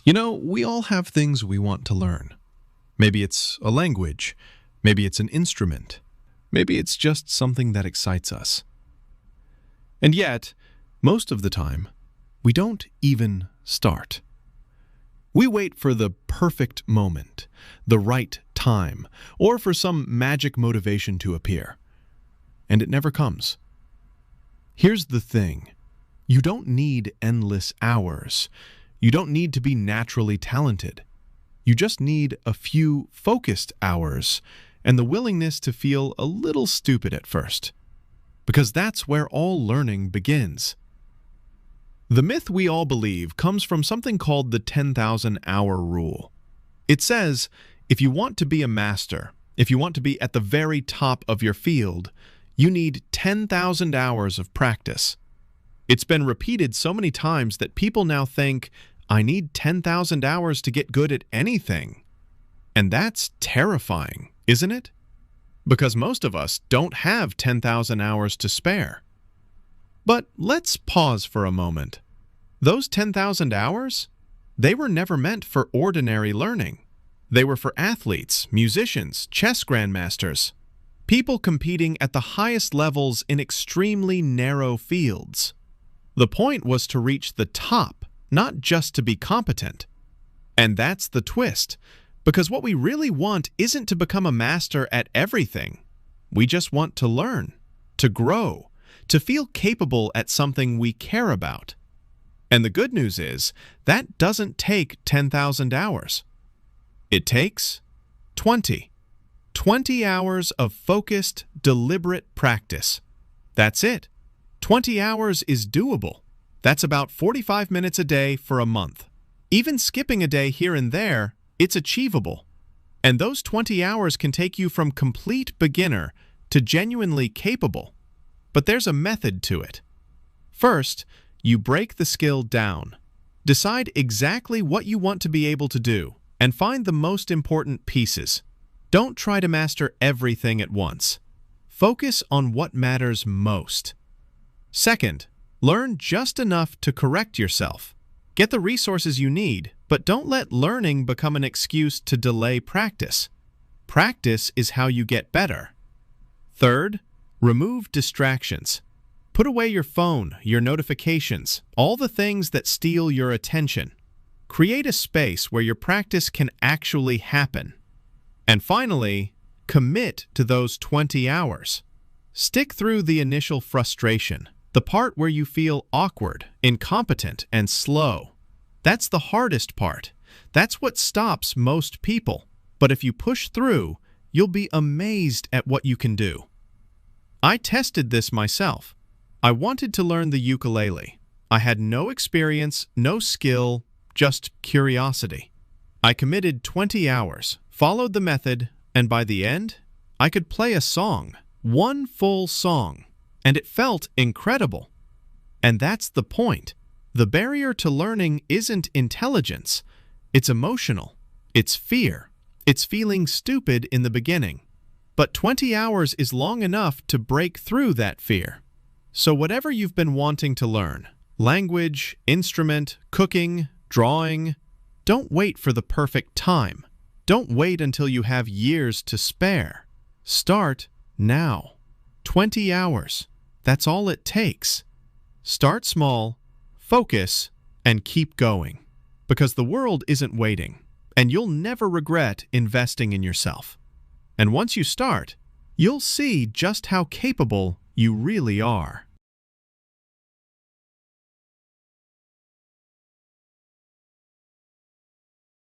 We all have things we want to learn. Maybe it's a language, maybe it's an instrument, maybe it's just something that excites us. And yet, most of the time, we don't even start. We wait for the perfect moment, the right time, or for some magic motivation to appear. And it never comes. Here's the thing. You don't need endless hours. You don't need to be naturally talented. You just need a few focused hours and the willingness to feel a little stupid at first. Because that's where all learning begins. The myth we all believe comes from something called the 10,000-hour rule. It says, if you want to be a master, if you want to be at the very top of your field, you need 10,000 hours of practice. It's been repeated so many times that people now think, I need 10,000 hours to get good at anything. And that's terrifying, isn't it? Because most of us don't have 10,000 hours to spare. But let's pause for a moment. Those 10,000 hours? They were never meant for ordinary learning. They were for athletes, musicians, chess grandmasters, people competing at the highest levels in extremely narrow fields. The point was to reach the top, not just to be competent. And that's the twist, because what we really want isn't to become a master at everything. We just want to learn, to grow, to feel capable at something we care about. And the good news is, that doesn't take 10,000 hours. It takes 20. 20 hours of focused, deliberate practice. That's it. 20 hours is doable. That's about 45 minutes a day for a month. Even skipping a day here and there, it's achievable. And those 20 hours can take you from complete beginner to genuinely capable. But there's a method to it. First, you break the skill down. Decide exactly what you want to be able to do, and find the most important pieces. Don't try to master everything at once. Focus on what matters most. Second, learn just enough to correct yourself. Get the resources you need, but don't let learning become an excuse to delay practice. Practice is how you get better. Third, remove distractions. Put away your phone, your notifications, all the things that steal your attention. Create a space where your practice can actually happen. And finally, commit to those 20 hours. Stick through the initial frustration, the part where you feel awkward, incompetent, and slow. That's the hardest part. That's what stops most people. But if you push through, you'll be amazed at what you can do. I tested this myself. I wanted to learn the ukulele. I had no experience, no skill, just curiosity. I committed 20 hours, followed the method, and by the end, I could play a song, one full song, and it felt incredible. And that's the point. The barrier to learning isn't intelligence. It's emotional. It's fear. It's feeling stupid in the beginning. But 20 hours is long enough to break through that fear. So whatever you've been wanting to learn, language, instrument, cooking, drawing, don't wait for the perfect time. Don't wait until you have years to spare. Start now. 20 hours. That's all it takes. Start small, focus, and keep going. Because the world isn't waiting, and you'll never regret investing in yourself. And once you start, you'll see just how capable you really are.